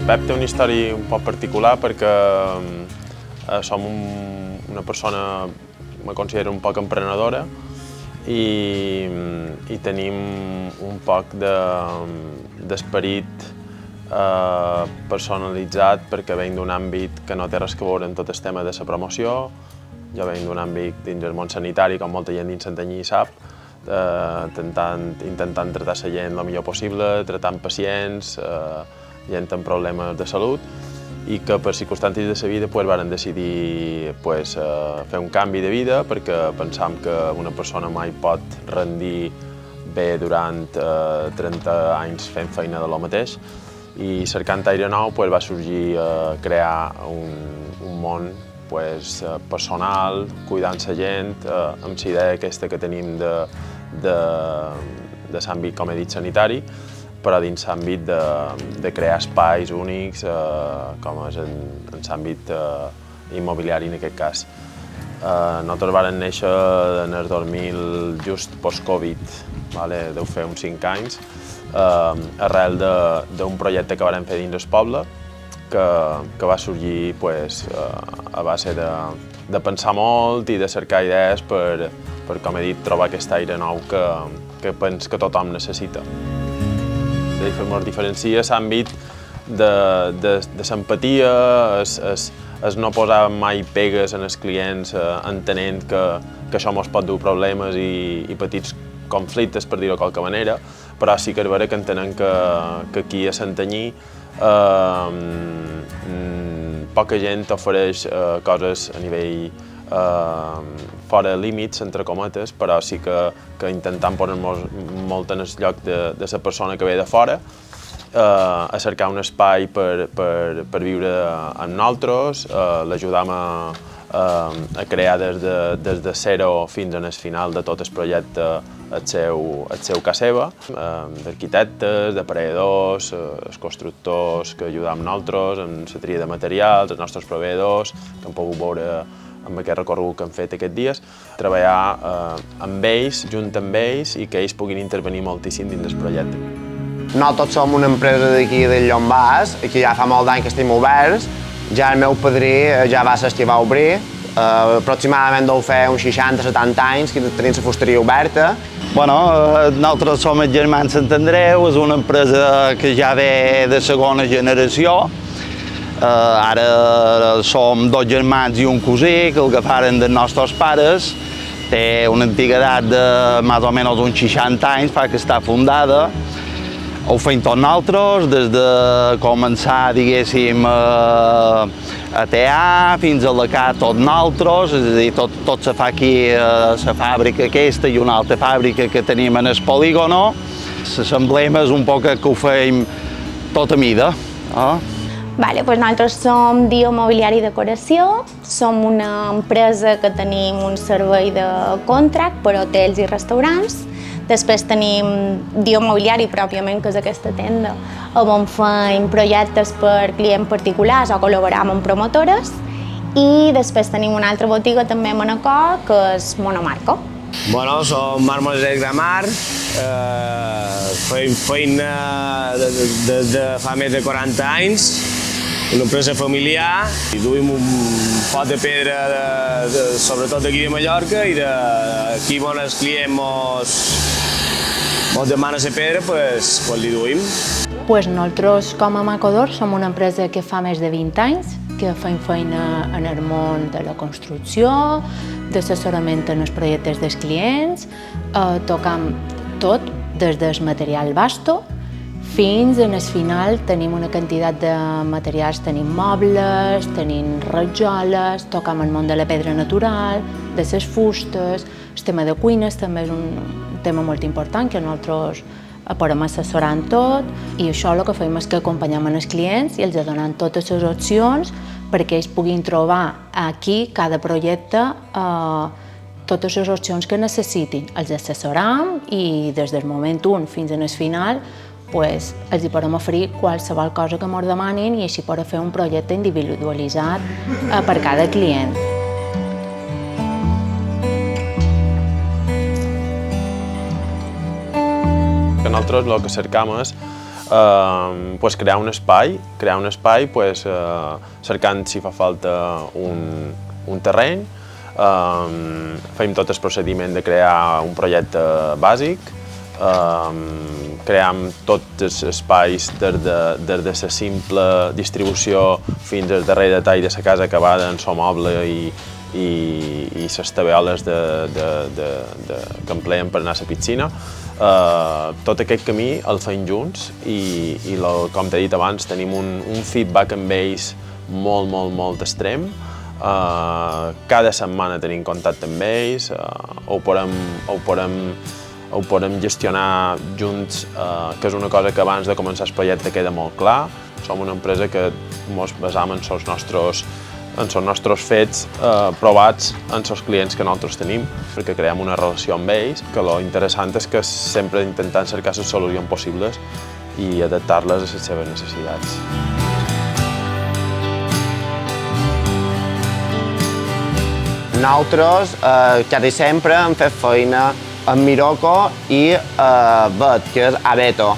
Pep té una història un poc particular perquè som una persona, me considero un poc emprenedora i tenim un poc d'esperit personalitzat perquè venc d'un àmbit que no té res a veure amb tot el tema de la promoció. Jo venc d'un àmbit dins el món sanitari, com molta gent dins Santanyí sap, intentant tratar la gent el millor possible, tratant pacients, gent amb problemes de salut, i que per circumstàncies de la vida varen decidir fer un canvi de vida perquè pensàvem que una persona mai pot rendir bé durant 30 anys fent feina de lo mateix, i cercant aire nou va sorgir crear un món personal, cuidant la gent, amb la idea aquesta que tenim de l'àmbit, com he dit, sanitari, però dins l'àmbit de crear espais únics, com és en l'àmbit immobiliari en aquest cas. Nosaltres vàrem néixer en el 2000, just post-Covid, deu fer uns 5 anys, arrel d'un projecte que vàrem fer dins el poble, que va sorgir a base de pensar molt i de cercar idees per, com he dit, trobar aquest aire nou que penso que tothom necessita. Ens diferencia l'àmbit de l'empatia, és no posar mai pegues en els clients entenent que això ens pot dur problemes i petits conflictes, per dir-ho de qualque manera, però sí que és vera que entenem que aquí a Santanyí poca gent ofereix coses a nivell fora límits, entre cometes, però sí que intentem posar-nos molt en el lloc de la persona que ve de fora, a cercar un espai per viure amb nosaltres, l'ajudam a crear des de zero fins al final de tot el projecte el seu casa seva, d'arquitectes, d'aparadors, els constructors que ajudam nosaltres, amb la tria de materials, els nostres proveïdors, que han pogut veure amb aquest recorregut que hem fet aquests dies, treballar amb ells, junt amb ells, i que ells puguin intervenir moltíssim dins del projecte. Nosaltres som una empresa d'aquí del Llombàs, que ja fa molt d'anys que estem oberts. Ja el meu padrí ja va ser que va obrir. Aproximadament deu fer uns 60-70 anys que tenim la fusteria oberta. Nosaltres som els Germans Sant Andreu, és una empresa que ja ve de segona generació. Ara som 2 germans i un cosí que el agafaren dels nostres pares. Té una antiguitat de més o menys uns 60 anys, fa que està fundada. Ho fem tots nosaltres, des de començar, diguéssim, a tear fins a l'acar tots nosaltres, és a dir, tot se fa aquí a la fàbrica aquesta i una altra fàbrica que tenim en el polígono. L'emblema és un poc que ho fem tot a mida. Nosaltres som Dio Mobiliari i Decoració, som una empresa que tenim un servei de contract per a hotels i restaurants. Després tenim Dio Mobiliari, pròpiament, que és aquesta tenda, on fem projectes per clients particulars o col·laboram amb promotores. I després tenim una altra botiga també a Manacor, que és Monomarco. Som Màrmoles Gramar, fem feina des de fa més de 40 anys, una empresa familiar, i duim un pot de pedra, sobretot d'aquí de Mallorca, i d'aquí on els clients ens demanen la pedra, doncs li duim. Nosaltres, com a Macodor, som una empresa que fa més de 20 anys, que fem feina en el món de la construcció, d'assessorament en els projectes dels clients, tocam tot, des del material basto, fins al final tenim una quantitat de materials, tenim mobles, tenim rajoles, tocam el món de la pedra natural, de les fustes, el tema de cuines també és un tema molt important que nosaltres podem assessorar en tot, i això el que fem és que acompanyem els clients i els donem totes les opcions perquè ells puguin trobar aquí, cada projecte, totes les opcions que necessitin. Els assessoram i des del moment 1 fins al final els podem oferir qualsevol cosa que ens demanin i així poden fer un projecte individualitzat per cada client. Nosaltres el que cercam és pues crear un espai pues, cercant si fa falta un terreny, fem tot el procediment de crear un projecte bàsic, cream tots els espais des de la simple distribució fins al darrer detall de la casa acabada en so moble i les tabeoles que empleen per anar a la piscina. Tot aquest camí el fem junts i com t'he dit abans, tenim un feedback amb ells molt extrem. Cada setmana tenim contacte amb ells, ho podem gestionar junts, que és una cosa que abans de començar el projecte queda molt clar. Som una empresa que ens basam en els nostres fets provats en els clients que nosaltres tenim, perquè creem una relació amb ells, que lo interessant és que sempre intentem cercar les solucions possibles i adaptar-les a les seves necessitats. Nosaltres, quasi sempre, hem fet feina amb Miroco i Bet, que és Abeto.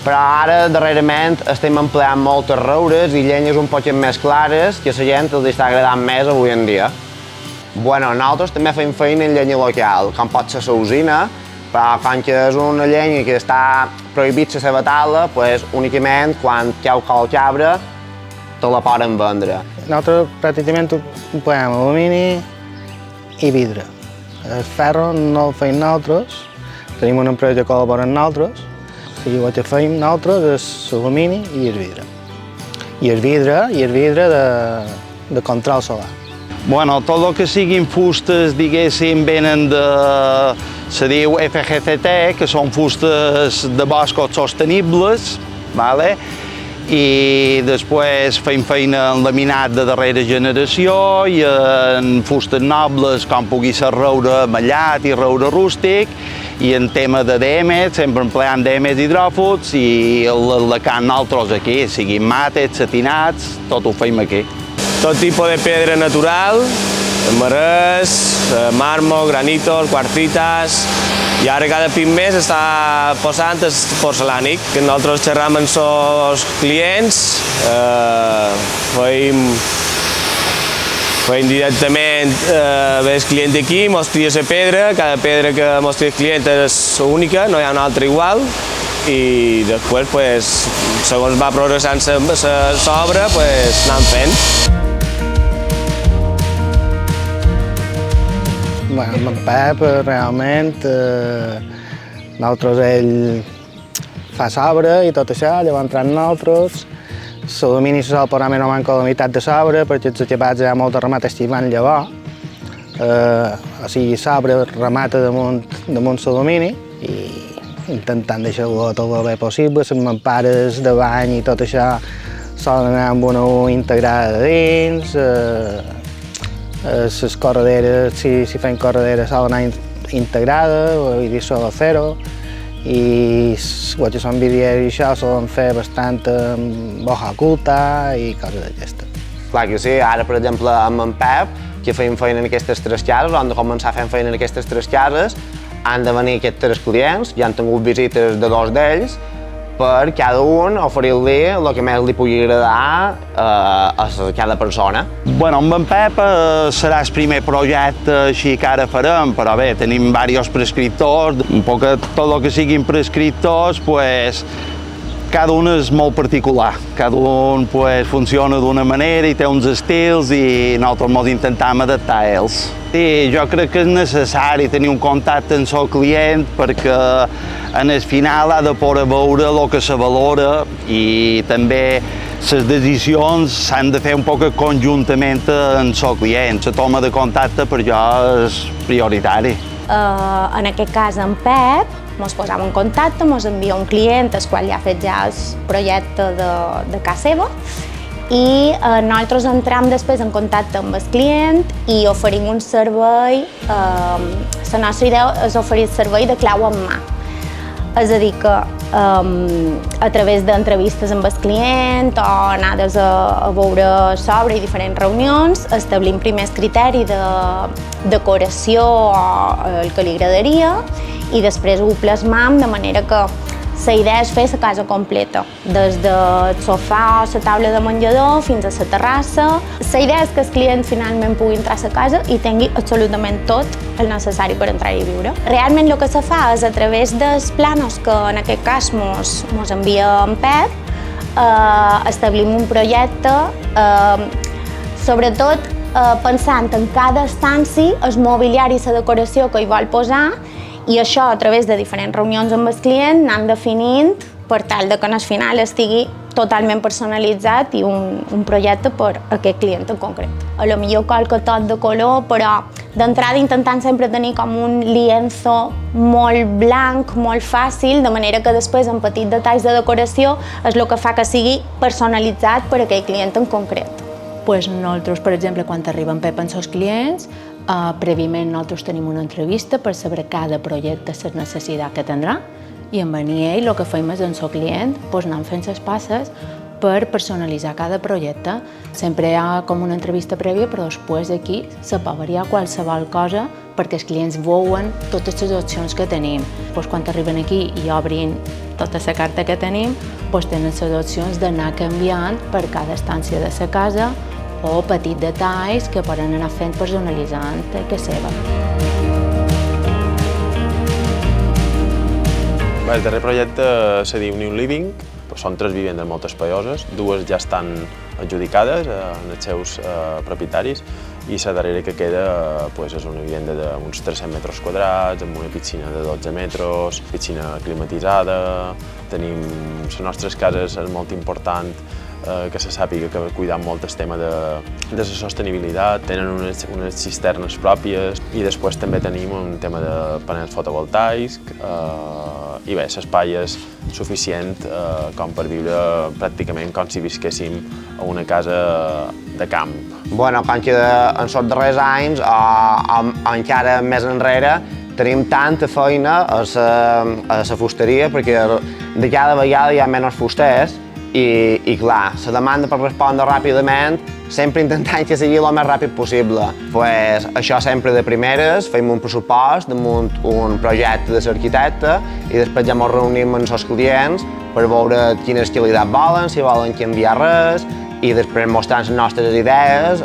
Però ara, darrerament, estem empleant moltes roures i llenyes un poc més clares que a la gent els està agradant més avui en dia. Nosaltres també fem feina en llenya local, com pot ser la usina, però com que és una llenya que està prohibit la seva tala, únicament quan cau qualsevol cabra te la poden vendre. Nosaltres pràcticament empleem alumini i vidre. El ferro no el fem nosaltres, tenim una empresa que col·labora amb nosaltres, i el que fem nosaltres és l'alumini i el vidre. I el vidre de control solar. Bueno, tot el que siguin fustes, diguéssim, venen se diu FGCT, que són fustes de boscos sostenibles, vale? I després fem feina en laminat de darrera generació i en fustes nobles, com pugui ser roure mallat i roure rústic, i en tema de dèmets, sempre empleant dèmets hidròfugs i l'alacant nosaltres aquí, siguin màtets, satinats, tot ho fem aquí. Tot tipus de pedra natural, marès, màrmol, granitos, quartzites, i ara cada cop més està posant el porcelànic, que nosaltres xerram amb els clients, fem directament, ve el client d'aquí, mos tria la pedra, cada pedra que mos tria el client és única, no hi ha una altra igual, i després, segons va progressant l'obra, anem fent. Amb en Pep, realment, nosaltres ell fa l'obra i tot això, llavors entrem nosaltres. L'alumini se sol posar més o menys la meitat de l'obra, perquè els equipats hi ha molta remata estimant llavors. O sigui, l'obra remata damunt l'alumini i intentant deixar-ho tot el bé possible. Les mampares de bany i tot això solen anar amb una U integrada de dins. Les correderes, si fem correderes, solen anar integrades, vull dir, solo cero. I el que són vidrieres i això solen fer bastant amb hoja oculta i coses d'aquestes. Clar que sí, ara, per exemple, amb en Pep, que fem feina en aquestes 3 cases, o han de començar fent feina en aquestes 3 cases, han de venir aquests 3 clients, ja han tingut visites de 2 d'ells, per cada un oferir-li el que més li pugui agradar a cada persona. Bueno, amb en Pep serà el primer projecte així que ara farem, però bé, tenim diversos prescriptors, un poc tot el que siguin prescriptors, pues, cada un és molt particular, cada un pues, funciona d'una manera i té uns estils i nosaltres ens intentem adaptar a ells. Sí, jo crec que és necessari tenir un contacte amb el client perquè en el final ha de poder veure el que se valora i també les decisions s'han de fer un poc conjuntament amb el client. La toma de contacte per jo és prioritari. En aquest cas, en Pep, ens posam en contacte, ens envia un client, el qual ja ha fet el projecte de casa seva, i nosaltres entrem després en contacte amb el client i oferim un servei. La nostra idea és oferir el servei de clau en mà. És a dir, que a través d'entrevistes amb el client o anades a veure l'obra i diferents reunions, establim primers criteris de decoració o el que li agradaria i després ho plasmam de manera que La idea és fer la casa completa, des del sofà o la taula de menjador fins a la terrassa. La idea és que el client finalment pugui entrar a la casa i tingui absolutament tot el necessari per entrar-hi a viure. Realment el que se fa és a través dels planos que en aquest cas mos envia en Pep, establim un projecte, sobretot pensant en cada estància, el mobiliari i la decoració que hi vol posar, i això a través de diferents reunions amb el client anant definint per tal que al final estigui totalment personalitzat i un projecte per a aquest client en concret. A lo millor qualque toc de color, però d'entrada intentant sempre tenir com un lienzo molt blanc, molt fàcil, de manera que després en petits detalls de decoració és el que fa que sigui personalitzat per a aquell client en concret. Nosaltres, per exemple, quan arriben Pep amb els clients, prèviament nosaltres tenim una entrevista per saber cada projecte les necessitats que tindrà i en venir ell el que fem és amb el client anar fent les passes per personalitzar cada projecte. Sempre hi ha com una entrevista prèvia, però després aquí se pot variar qualsevol cosa perquè els clients veuen totes les opcions que tenim. Quan arriben aquí i obrin tota la carta que tenim, tenen les opcions d'anar canviant per cada estància de la casa o petits detalls que poden anar fent personalitzant que seva. El darrer projecte se diu New Living, són 3 vivendes molt espaioses, 2 ja estan adjudicades als seus propietaris i la darrera que queda és una vivenda d'uns 300 metres quadrats, amb una piscina de 12 metres, piscina climatitzada. Tenim les nostres cases, és molt important que se sàpiga que cuidem molt el tema de la sostenibilitat, tenen unes cisternes pròpies i després també tenim un tema de panels fotovoltaics i bé, l'espai és suficient com per viure pràcticament com si visquéssim a una casa de camp. Bueno, com que en els darrers anys o encara més enrere tenim tanta feina a la fusteria perquè de cada vegada hi ha menys fusters i clar, la demanda per respondre ràpidament sempre intentant que sigui el més ràpid possible. Això sempre de primeres, fem un pressupost damunt un projecte de l'arquitecte i després ja ens reunim amb els clients per veure quina qualitat volen, si volen canviar res i després mostrant les nostres idees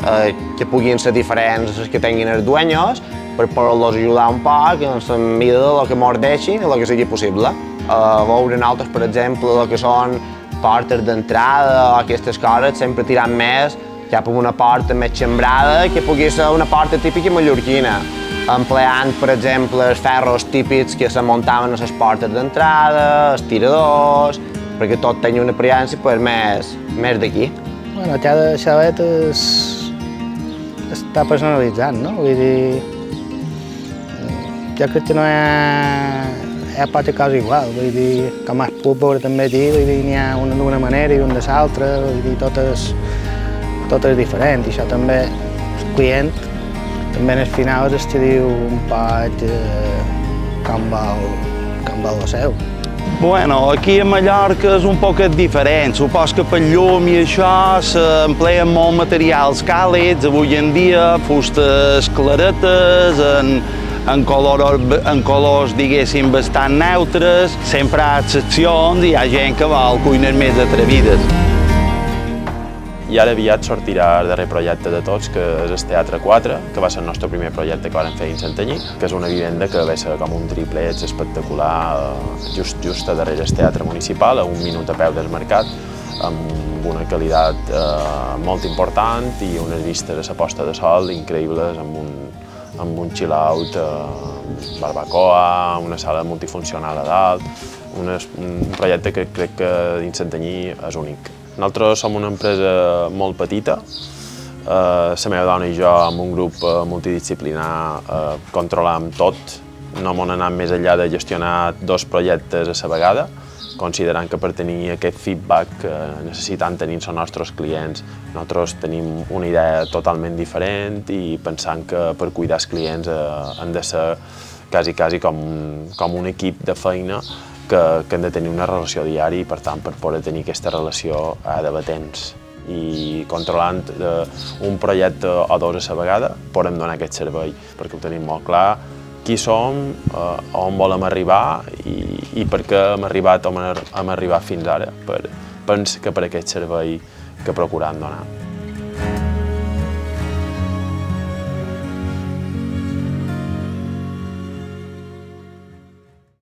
que puguin ser diferents a les que tinguin els dueños per poder-los ajudar un poc en la mida del que ens deixin i el que sigui possible. Veure nosaltres, per exemple, el que són portes d'entrada o aquestes coses, sempre tirant més cap a una porta més xambrada que pugui ser una porta típica mallorquina, empleant, per exemple, els ferros típics que se muntaven a les portes d'entrada, els tiradors, perquè tot tingui una aparença més d'aquí. Cada xalet està personalitzat, no? Vull dir, jo crec que no hi ha poca cosa igual, vull dir, com has pogut veure també aquí, n'hi ha una d'una manera i una de l'altra, vull dir, tot és diferent i això també, el client, també en el final és el que diu un poc com vol el seu. Bueno, aquí a Mallorca és un poc diferent, supos que per llum i això s'empleen molt materials càlids, avui en dia, fustes claretes, en colors, diguéssim, bastant neutres. Sempre hi ha excepcions i hi ha gent que vol cuines més atrevides. I ara aviat sortirà el darrer projecte de tots, que és el Teatre 4, que va ser el nostre primer projecte que vam fer a Santanyí, que és una vivenda que va ser com un triplex espectacular, just a darrere del Teatre Municipal, a 1 minut a peu del mercat, amb una qualitat molt important i unes vistes a la posta de sol increïbles, amb un chill-out, barbacoa, una sala multifuncional a dalt, un projecte que crec que dins Santanyí és únic. Nosaltres som una empresa molt petita. La meva dona i jo, amb un grup multidisciplinar, controlem tot. No hem anat més enllà de gestionar 2 projectes a la vegada, considerant que per tenir aquest feedback que necessitem tenir els nostres clients, nosaltres tenim una idea totalment diferent i pensant que per cuidar els clients han de ser quasi com un equip de feina que han de tenir una relació diària i, per tant, per poder tenir aquesta relació ha de temps. I controlant un projecte o 2 a la vegada podem donar aquest servei, perquè ho tenim molt clar qui som, on volem arribar i i per què hem arribat on hem arribat fins ara, penso que per aquest servei que procurem donar.